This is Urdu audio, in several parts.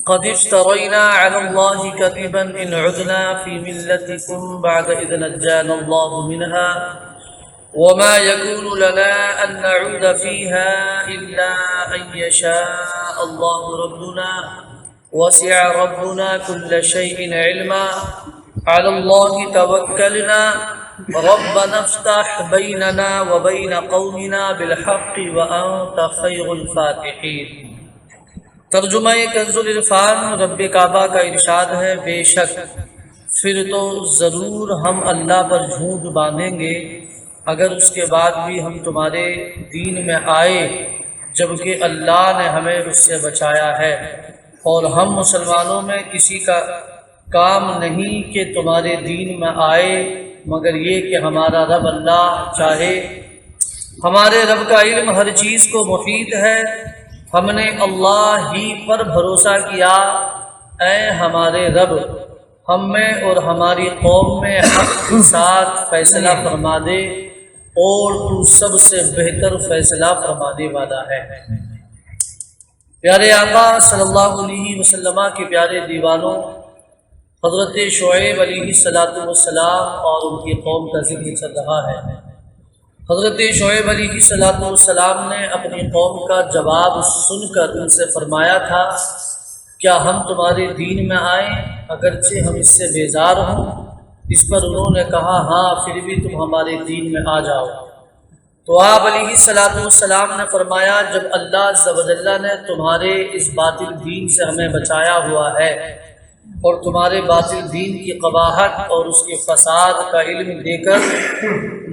قد افترينا على الله كذبا إن عدنا في ملتكم بعد إذ نجانا الله منها وما يكون لنا أن نعود فيها إلا أن يشاء الله ربنا وسع ربنا كل شيء علما على الله توكلنا ربنا افتح بيننا وبين قومنا بالحق وأنت خير الفاتحين۔ ترجمہ کنز العرفان رب کعبہ کا ارشاد ہے، بے شک پھر تو ضرور ہم اللہ پر جھوٹ باندھیں گے اگر اس کے بعد بھی ہم تمہارے دین میں آئے، جبکہ اللہ نے ہمیں اس سے بچایا ہے، اور ہم مسلمانوں میں کسی کا کام نہیں کہ تمہارے دین میں آئے مگر یہ کہ ہمارا رب اللہ چاہے۔ ہمارے رب کا علم ہر چیز کو محیط ہے، ہم نے اللہ ہی پر بھروسہ کیا، اے ہمارے رب ہم میں اور ہماری قوم میں حق کے ساتھ فیصلہ فرما دے، اور تو سب سے بہتر فیصلہ فرمانے والا ہے۔ پیارے آقا صلی اللہ علیہ وسلم کے پیارے دیوانوں، حضرت شعیب علیہ السلام اور ان کی قوم کا ذکر چل رہا ہے۔ حضرت شعیب علیہ السلام نے اپنی قوم کا جواب سن کر ان سے فرمایا تھا، کیا ہم تمہارے دین میں آئیں اگرچہ ہم اس سے بیزار ہوں؟ اس پر انہوں نے کہا، ہاں پھر بھی تم ہمارے دین میں آ جاؤ۔ تو آپ علیہ السلام نے فرمایا، جب اللہ عز و جل نے تمہارے اس باطل دین سے ہمیں بچایا ہوا ہے اور تمہارے باطل دین کی قباحت اور اس کے فساد کا علم دے کر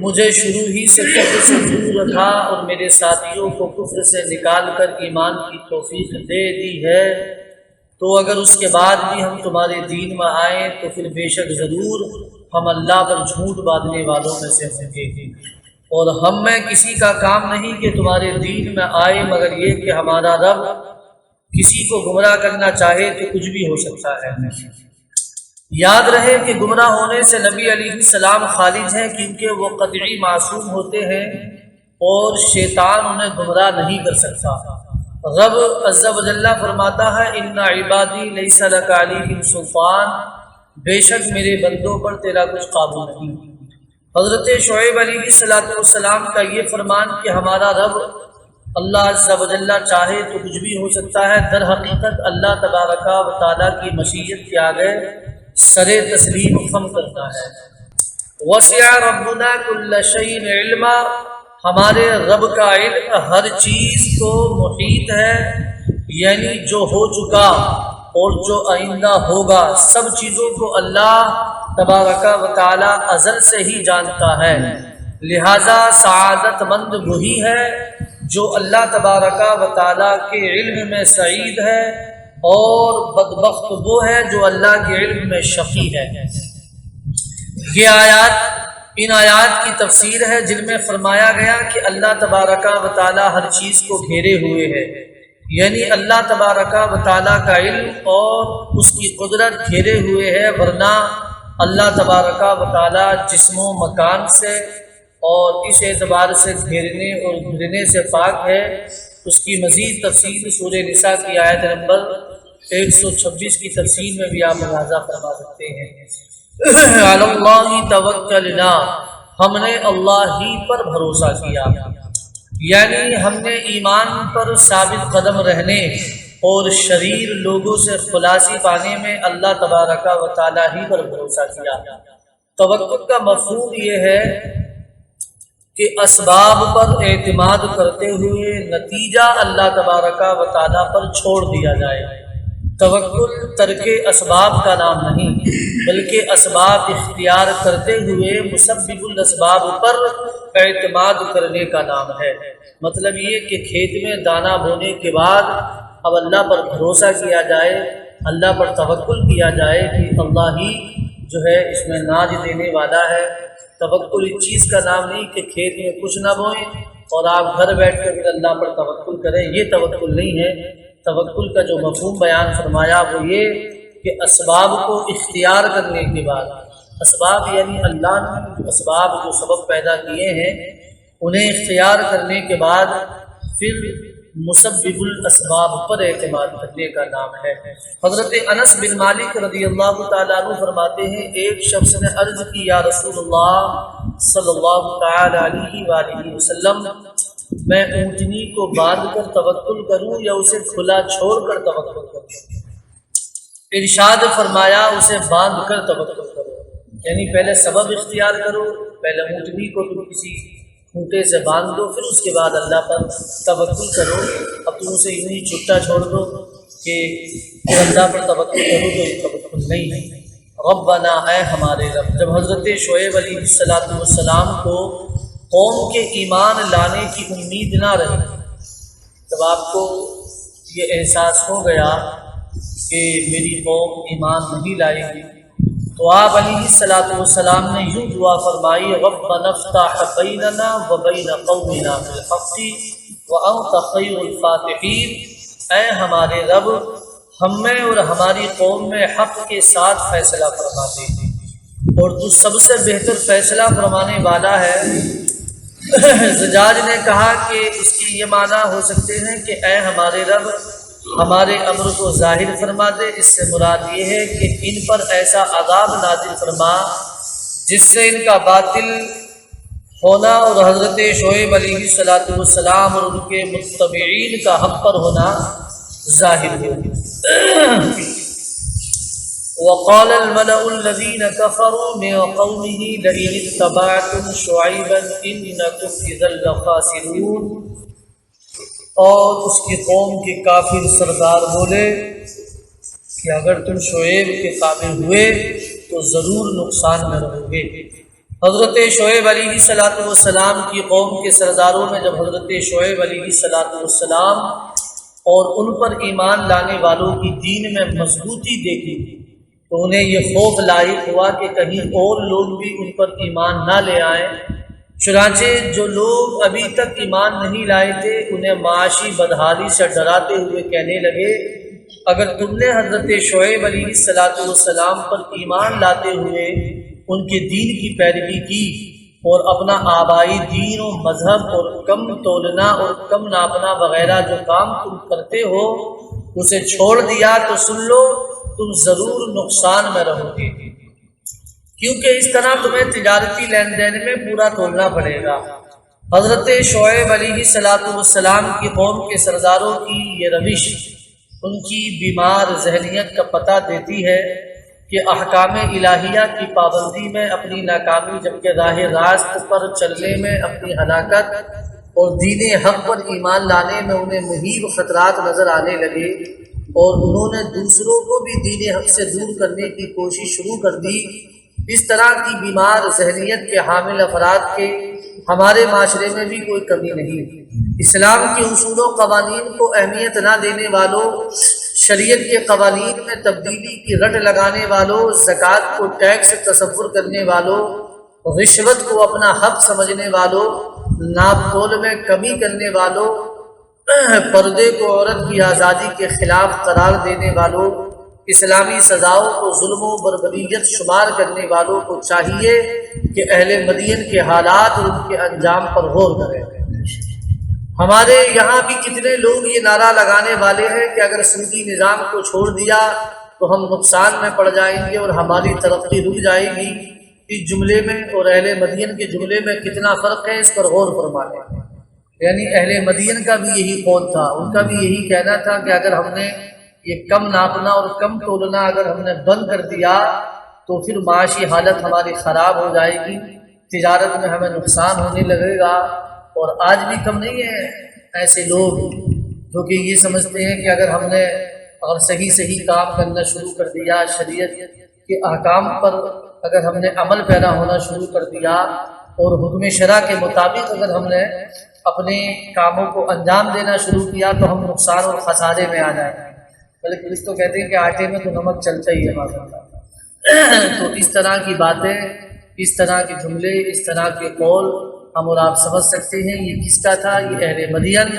مجھے شروع ہی سے کفر سے دور رکھا اور میرے ساتھیوں کو کفر سے نکال کر ایمان کی توفیق دے دی ہے، تو اگر اس کے بعد بھی ہم تمہارے دین میں آئیں تو پھر بے شک ضرور ہم اللہ پر جھوٹ باندھنے والوں میں سے ہوں گے، اور ہم میں کسی کا کام نہیں کہ تمہارے دین میں آئے مگر یہ کہ ہمارا رب کسی کو گمراہ کرنا چاہے تو کچھ بھی ہو سکتا ہے۔ یاد رہے کہ گمراہ ہونے سے نبی علیہ السلام خارج ہیں، کیونکہ وہ قطعی معصوم ہوتے ہیں اور شیطان انہیں گمراہ نہیں کر سکتا۔ رب عز و جل فرماتا ہے، ان عبادی لیس لک علیہم سلطان، بے شک میرے بندوں پر تیرا کچھ قابو نہیں۔ حضرت شعیب علیہ السلام کا یہ فرمان کہ ہمارا رب اللہ عز و جل چاہے تو کچھ بھی ہو سکتا ہے، در حقیقت اللہ تبارک و تعالیٰ کی مشیت کے آگے سر تسلیم خم کرتا ہے۔ وسع ربنا کل شیء علما، ہمارے رب کا علم ہر چیز کو محیط ہے، یعنی جو ہو چکا اور جو آئندہ ہوگا سب چیزوں کو اللہ تبارک و تعالی ازل سے ہی جانتا ہے، لہذا سعادت مند وہی ہے جو اللہ تبارک و تعالی کے علم میں سعید ہے، اور بدبخت وہ ہے جو اللہ کے علم میں شقی ہے۔ یہ ان آیات کی تفسیر ہے جن میں فرمایا گیا کہ اللہ تبارک و تعالی ہر چیز کو گھیرے ہوئے ہے، یعنی اللہ تبارک و تعالی کا علم اور اس کی قدرت گھیرے ہوئے ہے، ورنہ اللہ تبارک و تعالی جسم و مکان سے اور اس اعتبار سے گھیرنے اور گھرنے سے پاک ہے۔ اس کی مزید تفصیل سورہ نساء کی آیت نمبر 126 کی تفسیر میں بھی آپ ملاحظہ فرما سکتے ہیں۔ علی اللہ توکلنا، ہم نے اللہ ہی پر بھروسہ کیا، یعنی ہم نے ایمان پر ثابت قدم رہنے اور شریر لوگوں سے خلاصی پانے میں اللہ تبارک و تعالی ہی پر بھروسہ کیا۔ توکل کا مفہوم یہ ہے کہ اسباب پر اعتماد کرتے ہوئے نتیجہ اللہ تبارک و تعالی پر چھوڑ دیا جائے۔ توکل ترک اسباب کا نام نہیں، بلکہ اسباب اختیار کرتے ہوئے مسبب الاسباب پر اعتماد کرنے کا نام ہے۔ مطلب یہ کہ کھیت میں دانہ بونے کے بعد اب اللہ پر بھروسہ کیا جائے، اللہ پر توکل کیا جائے کہ اللہ ہی جو ہے اس میں ناج دینے والا ہے۔ توکل اس چیز کا نام نہیں کہ کھیت میں کچھ نہ بوئیں اور آپ گھر بیٹھ کر پھر اللہ پر توکل کریں، یہ توکل نہیں ہے۔ توکل کا جو مفہوم بیان فرمایا وہ یہ کہ اسباب کو اختیار کرنے کے بعد، اسباب یعنی اللہ نے جو اسباب جو سبب پیدا کیے ہیں انہیں اختیار کرنے کے بعد پھر مسبب الاسباب پر اعتماد کرنے کا نام ہے۔ حضرت انس بن مالک رضی اللہ تعالیٰ عنہ فرماتے ہیں ایک شخص نے عرض کی یا رسول اللہ صلی اللہ تعالیٰ علیہ وآلہ وسلم میں اونٹنی کو باندھ کر توکل کروں یا اسے کھلا چھوڑ کر توکل کروں؟ ارشاد فرمایا اسے باندھ کر توکل کرو، یعنی پہلے سبب اختیار کرو، پہلے اونٹنی کو تم کسی کھوٹے سے باندھ دو، پھر اس کے بعد اللہ پر توکل کرو۔ اب تم اسے یوں ہی چھٹا چھوڑ دو کہ پھر اللہ پر توکل کرو تو یہ توکل نہیں ہے۔ ربنا اے ہمارے رب، جب حضرت شعیب علیہ السلام کو قوم کے ایمان لانے کی امید نہ رہی، جب آپ کو یہ احساس ہو گیا کہ میری قوم ایمان نہیں لائے گی، تو آپ علیہ السلام نے یوں دعا فرمائی ربنا افتح بیننا وبین قومنا بالحق وانت خیر الفاتحین، اے ہمارے رب ہم میں اور ہماری قوم میں حق کے ساتھ فیصلہ فرما دے، اور تو سب سے بہتر فیصلہ فرمانے والا ہے۔ زجاج نے کہا کہ اس کی یہ معنی ہو سکتے ہیں کہ اے ہمارے رب ہمارے امر کو ظاہر فرما دے، اس سے مراد یہ ہے کہ ان پر ایسا عذاب نازل فرما جس سے ان کا باطل ہونا اور حضرت شعیب علیہ السلام اور ان کے متبعین کا حق پر ہونا ظاہر ہو۔ وقال الملأ الذين كفروا من قومه لئن اتبعتم شعيبا إنكم إذا لخاسرون، اور اس کی قوم کے کافر سردار بولے کہ اگر تم شعیب کے تابع ہوئے تو ضرور نقصان میں رہو گے۔ حضرت شعیب علیہ السلام کی قوم کے سرداروں میں جب حضرت شعیب علیہ السلام اور ان پر ایمان لانے والوں کی دین میں مضبوطی دیکھی تو انہیں یہ خوف لاحق ہوا کہ کہیں اور لوگ بھی ان پر ایمان نہ لے آئیں۔ چنانچہ جو لوگ ابھی تک ایمان نہیں لائے تھے انہیں معاشی بدحالی سے ڈراتے ہوئے کہنے لگے اگر تم نے حضرت شعیب علیہ السلام پر ایمان لاتے ہوئے ان کے دین کی پیروی کی اور اپنا آبائی دین و مذہب اور کم تولنا اور کم ناپنا وغیرہ جو کام تم کرتے ہو اسے چھوڑ دیا تو سن لو تم ضرور نقصان میں رہو گے، کیونکہ اس طرح تمہیں تجارتی لین دین میں پورا تولنا پڑے گا۔ حضرت شعیب علیہ السلام کی قوم کے سرداروں کی یہ روش ان کی بیمار ذہنیت کا پتہ دیتی ہے کہ احکام الہیہ کی پابندی میں اپنی ناکامی، جبکہ راہ راست پر چلنے میں اپنی ہلاکت اور دین حق پر ایمان لانے میں انہیں محیط خطرات نظر آنے لگے، اور انہوں نے دوسروں کو بھی دین حق سے دور کرنے کی کوشش شروع کر دی۔ اس طرح کی بیمار ذہنیت کے حامل افراد کے ہمارے معاشرے میں بھی کوئی کمی نہیں۔ اسلام کے اصول و قوانین کو اہمیت نہ دینے والوں، شریعت کے قوانین میں تبدیلی کی رٹ لگانے والوں، زکوٰۃ کو ٹیکس تصور کرنے والوں، رشوت کو اپنا حق سمجھنے والوں، ناپ تول میں کمی کرنے والوں، پردے کو عورت کی آزادی کے خلاف قرار دینے والوں، اسلامی سزاؤں کو ظلم و بربریت شمار کرنے والوں کو چاہیے کہ اہل مدین کے حالات اور ان کے انجام پر غور کریں۔ ہمارے یہاں بھی کتنے لوگ یہ نعرہ لگانے والے ہیں کہ اگر سودی نظام کو چھوڑ دیا تو ہم نقصان میں پڑ جائیں گے اور ہماری ترقی رک جائے گی۔ اس جملے میں اور اہل مدین کے جملے میں کتنا فرق ہے اس پر غور فرما لیں۔ یعنی اہل مدین کا بھی یہی قول تھا، ان کا بھی یہی کہنا تھا کہ اگر ہم نے یہ کم ناپنا اور کم تولنا اگر ہم نے بند کر دیا تو پھر معاشی حالت ہماری خراب ہو جائے گی، تجارت میں ہمیں نقصان ہونے لگے گا۔ اور آج بھی کم نہیں ہیں ایسے لوگ جو کہ یہ سمجھتے ہیں کہ اگر صحیح کام کرنا شروع کر دیا، شریعت کے احکام پر اگر ہم نے عمل پیدا ہونا شروع کر دیا اور حکم شرع کے مطابق اگر ہم نے اپنے کاموں کو انجام دینا شروع کیا تو ہم نقصان اور خسارے میں آ جائیں گے۔ بلکہ اس تو کہتے ہیں کہ آٹے میں تو نمک چلتا ہی ہے ماشاءاللہ۔ تو اس طرح کی باتیں، اس طرح کے جملے، اس طرح کے قول ہم اور آپ سمجھ سکتے ہیں یہ کس کا تھا؟ یہ اہل مدین،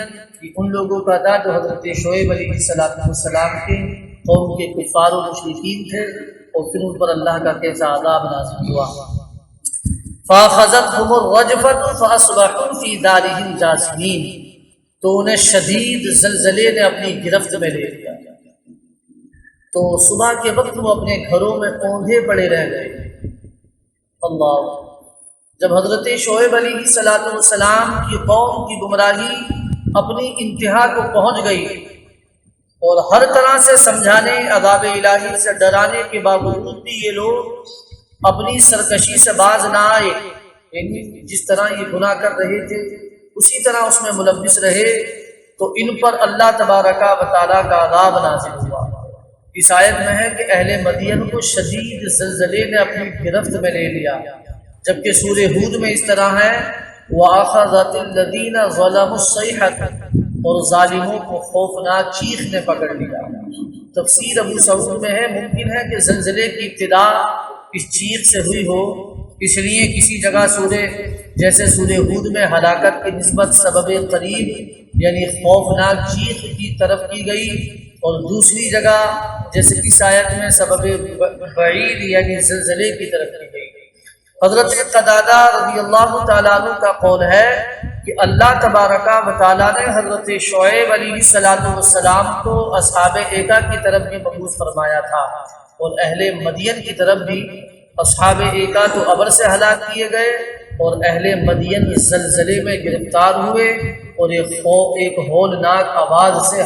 یہ ان لوگوں کا تھا جو حضرت شعیب علیہ السلام کے قوم کے کفار و مشرکین تھے، اور پھر ان پر اللہ کا کیسا عذاب نازل ہوا۔ فَأَخَذَتْهُمُ الرَّجْفَةُ فَأَصْبَحُوا فِي دَارِهِمْ جَاثِمِينَ، تو انہیں شدید زلزلے نے اپنی گرفت میں لے لیا، تو صبح کے وقت وہ اپنے گھروں میں اوندھے پڑے رہ گئے۔ اللہ، جب حضرت شعیب علیہ السلام کی قوم کی گمراہی اپنی انتہا کو پہنچ گئی اور ہر طرح سے سمجھانے، عذاب الہی سے ڈرانے کے باوجود بھی یہ لوگ اپنی سرکشی سے باز نہ آئے، یعنی جس طرح یہ گناہ کر رہے تھے اسی طرح اس میں ملوث رہے، تو ان پر اللہ تبارک و تعالیٰ کا عذاب نازل ہوا۔ اس آیت میں ہے کہ اہل مدین کو شدید زلزلے نے اپنی گرفت میں لے لیا، جبکہ سورہ ہود میں اس طرح ہے وَأَخَذَتِ الَّذِينَ ظَلَمُوا الصَّيْحَةُ، اور ظالموں کو خوفناک چیخ نے پکڑ لیا۔ تفسیر ابو سعود میں ہے ممکن ہے کہ زلزلے کی ابتدا اس چیخ سے ہوئی ہو، اس لیے کسی جگہ جیسے سورہ ہود میں ہلاکت کی نسبت سبب قریب یعنی خوفناک چیخ کی طرف کی گئی، اور دوسری جگہ جیسے اس آیت میں سبب بعید یعنی زلزلے کی طرف کی گئی۔ حضرت قتادہ رضی اللہ تعالیٰ عنہ کا قول ہے کہ اللہ تبارک و تعالیٰ نے حضرت شعیب علیہ السلام کو اصحاب ایکا کی طرف بھی مبعوث فرمایا تھا، اور اہل مدین کی طرف بھی۔ اصحاب ایکا تو ابر سے ہلاک کیے گئے اور اہل مدین زلزلے میں گرفتار ہوئے اور ایک ہولناک آواز سے